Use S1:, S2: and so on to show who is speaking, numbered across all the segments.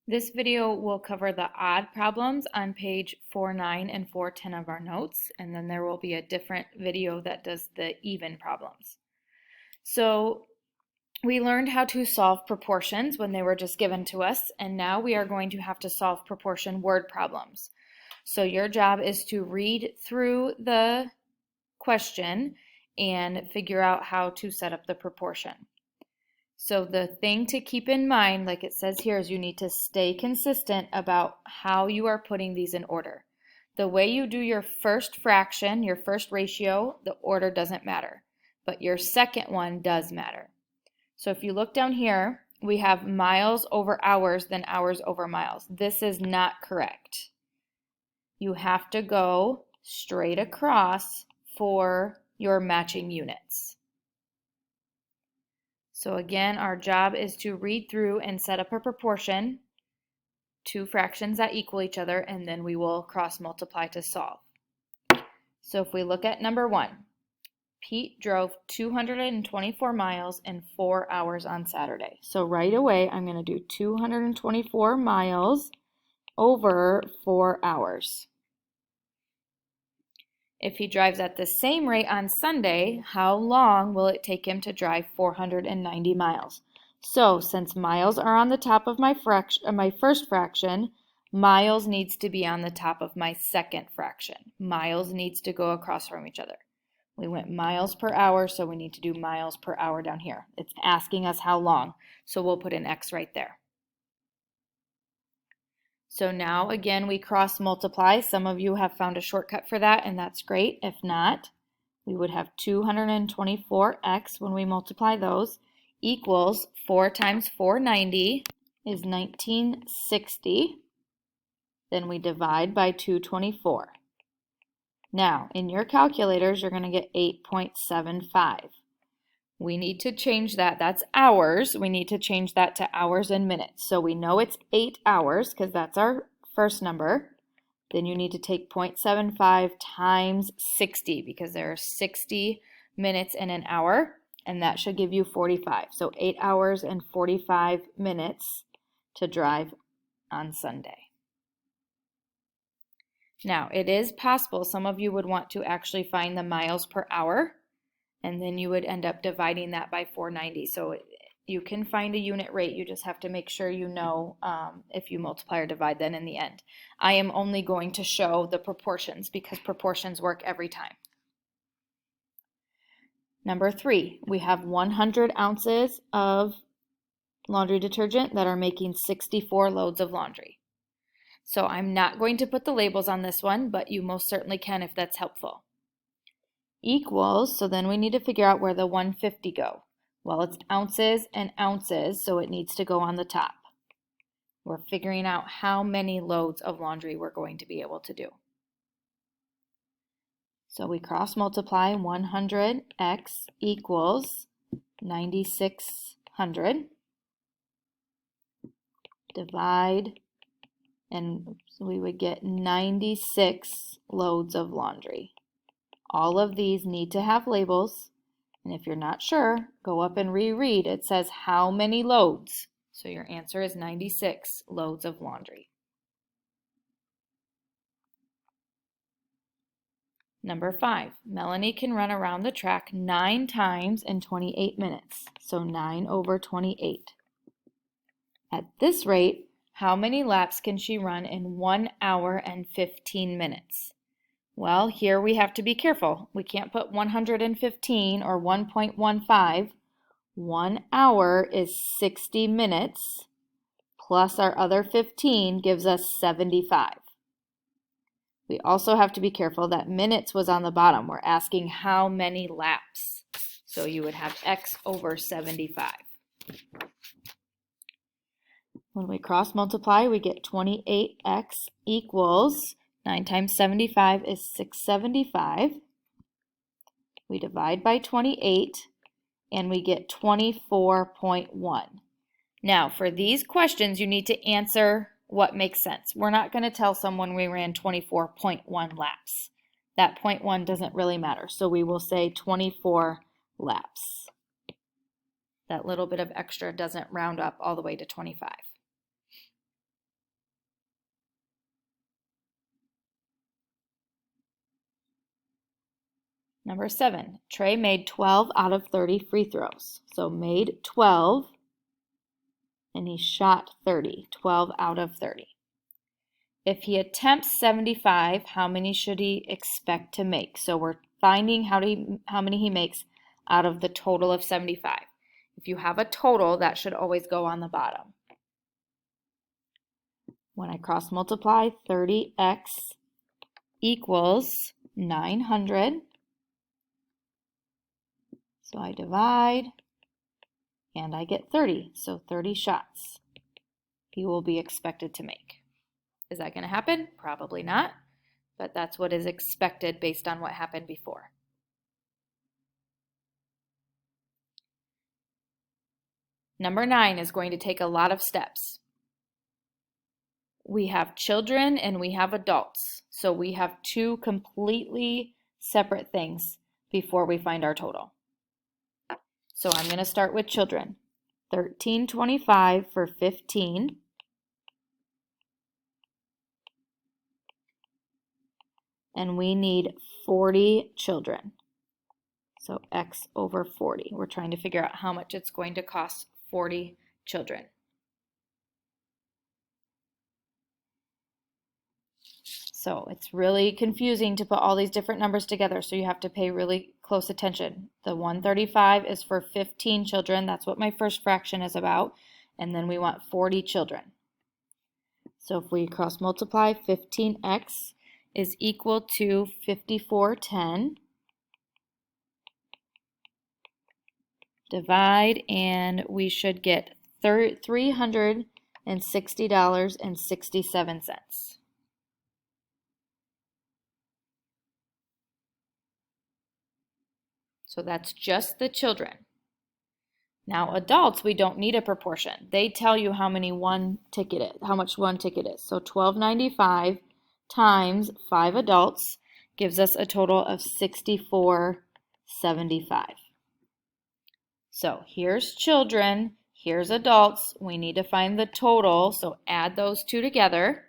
S1: This video will cover the odd problems on page 4.9 and 4.10 of our notes, and then there will be a different video that does the even problems. So we learned how to solve proportions when they were just given to us, and now we are going to have to solve proportion word problems. So your job is to read through the question and figure out how to set up the proportion. So the thing to keep in mind, like it says here, is you need to stay consistent about how you are putting these in order. The way you do your first fraction, your first ratio, the order doesn't matter, but your second one does matter. So if you look down here, we have miles over hours, then hours over miles. This is not correct. You have to go straight across for your matching units. So again, our job is to read through and set up a proportion, two fractions that equal each other, and then we will cross multiply to solve. So if we look at number 1, Pete drove 224 miles in 4 hours on Saturday. So right away, I'm going to do 224 miles over 4 hours. If he drives at the same rate on Sunday, how long will it take him to drive 490 miles? So since miles are on the top of my first fraction, miles needs to be on the top of my second fraction. Miles needs to go across from each other. We went miles per hour, so we need to do miles per hour down here. It's asking us how long, so we'll put an X right there. So now again, we cross multiply. Some of you have found a shortcut for that, and that's great. If not, we would have 224x when we multiply those equals 4 times 490 is 1960. Then we divide by 224. Now, in your calculators, you're going to get 8.75. We need to change that. That's hours. We need to change that to hours and minutes. So we know it's 8 hours because that's our first number. Then you need to take 0.75 times 60 because there are 60 minutes in an hour, and that should give you 45. So 8 hours and 45 minutes to drive on Sunday. Now, it is possible some of you would want to actually find the miles per hour, and then you would end up dividing that by 490. So you can find a unit rate. You just have to make sure you know if you multiply or divide then in the end. I am only going to show the proportions because proportions work every time. Number 3, we have 100 ounces of laundry detergent that are making 64 loads of laundry. So I'm not going to put the labels on this one, but you most certainly can if that's helpful. Equals, so then we need to figure out where the 150 go. Well, it's ounces and ounces, so it needs to go on the top. We're figuring out how many loads of laundry we're going to be able to do. So we cross multiply 100x equals 9600. Divide, and we would get 96 loads of laundry. All of these need to have labels, and if you're not sure, go up and reread. It says how many loads. So your answer is 96 loads of laundry. Number 5, Melanie can run around the track 9 times in 28 minutes. So 9 over 28. At this rate, how many laps can she run in 1 hour and 15 minutes? Well, here we have to be careful. We can't put 115 or 1.15. 1 hour is 60 minutes, plus our other 15 gives us 75. We also have to be careful that minutes was on the bottom. We're asking how many laps. So you would have x over 75. When we cross multiply, we get 28x equals 9 times 75 is 675. We divide by 28 and we get 24.1. Now for these questions, you need to answer what makes sense. We're not going to tell someone we ran 24.1 laps. That 0.1 doesn't really matter. So we will say 24 laps. That little bit of extra doesn't round up all the way to 25. Number 7, Trey made 12 out of 30 free throws. So made 12, and he shot 30, 12 out of 30. If he attempts 75, how many should he expect to make? So we're finding how many he makes out of the total of 75. If you have a total, that should always go on the bottom. When I cross multiply, 30x equals 900. So I divide, and I get 30. So 30 shots he will be expected to make. Is that going to happen? Probably not, but that's what is expected based on what happened before. Number 9 is going to take a lot of steps. We have children and we have adults. So we have two completely separate things before we find our total. So I'm going to start with children. 1325 for 15. And we need 40 children. So x over 40. We're trying to figure out how much it's going to cost 40 children. So it's really confusing to put all these different numbers together, so you have to pay really close attention. The 135 is for 15 children. That's what my first fraction is about. And then we want 40 children. So if we cross multiply, 15x is equal to 5410. Divide, and we should get $360.67. So that's just the children. Now adults, we don't need a proportion. They tell you how much one ticket is. So $12.95 times 5 adults gives us a total of $64.75. So here's children, here's adults. We need to find the total, so add those two together.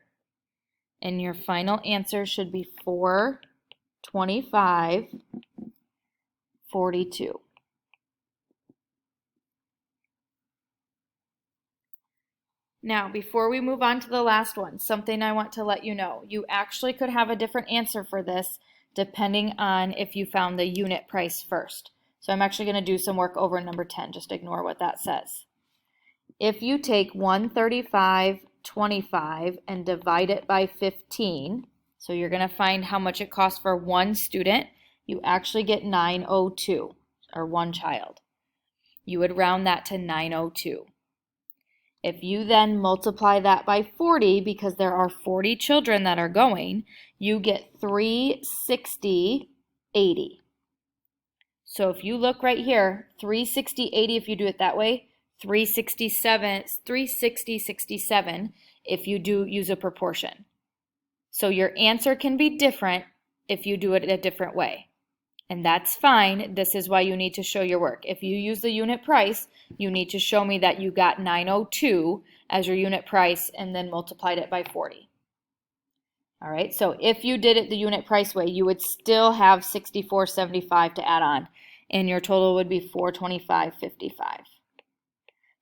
S1: And your final answer should be 425.42. Now, before we move on to the last one, something I want to let you know. You actually could have a different answer for this depending on if you found the unit price first. So I'm actually going to do some work over number 10. Just ignore what that says. If you take 135.25 and divide it by 15, so you're going to find how much it costs for one student, you actually get 902, or one child. You would round that to 902. If you then multiply that by 40, because there are 40 children that are going, you get 360.80. So if you look right here, 360.80 if you do it that way, 360.67 if you do use a proportion. So your answer can be different if you do it a different way. And that's fine. This is why you need to show your work. If you use the unit price, you need to show me that you got 902 as your unit price and then multiplied it by 40. All right, so if you did it the unit price way, you would still have $64.75 to add on, and your total would be $425.55.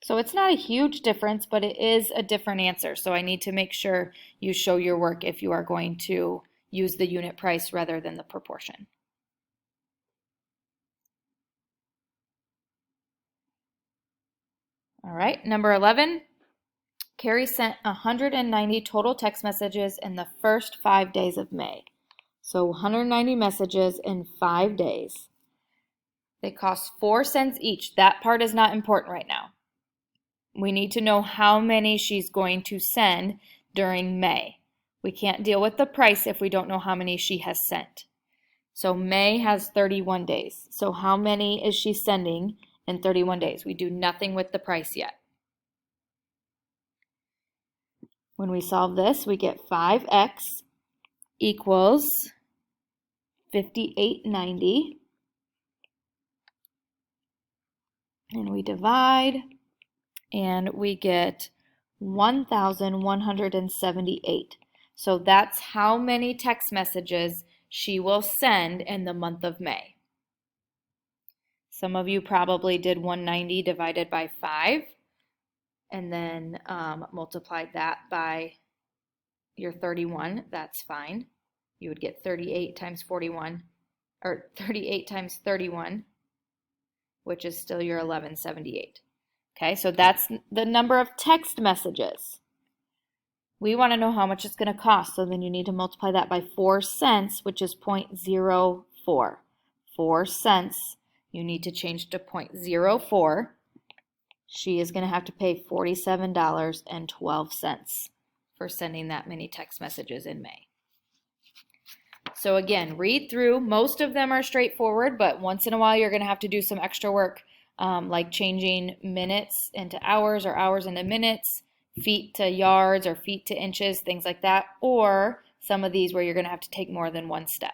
S1: So it's not a huge difference, but it is a different answer. So I need to make sure you show your work if you are going to use the unit price rather than the proportion. All right, number 11, Carrie sent 190 total text messages in the first 5 days of May. So 190 messages in 5 days. They cost 4 cents each. That part is not important right now. We need to know how many she's going to send during May. We can't deal with the price if we don't know how many she has sent. So May has 31 days. So how many is she sending in 31 days? We do nothing with the price yet. When we solve this, we get 5x equals 58.90. And we divide, and we get 1,178. So that's how many text messages she will send in the month of May. Some of you probably did 190 divided by 5 and then multiplied that by your 31. That's fine. You would get 38 times 41, or 38 times 31, which is still your 1178. Okay, so that's the number of text messages. We want to know how much it's going to cost, so then you need to multiply that by 4 cents, which is 0.04. 4 cents, you need to change to 0.04. She is going to have to pay $47.12 for sending that many text messages in May. So again, read through. Most of them are straightforward, but once in a while you're going to have to do some extra work, like changing minutes into hours or hours into minutes, feet to yards or feet to inches, things like that, or some of these where you're going to have to take more than one step.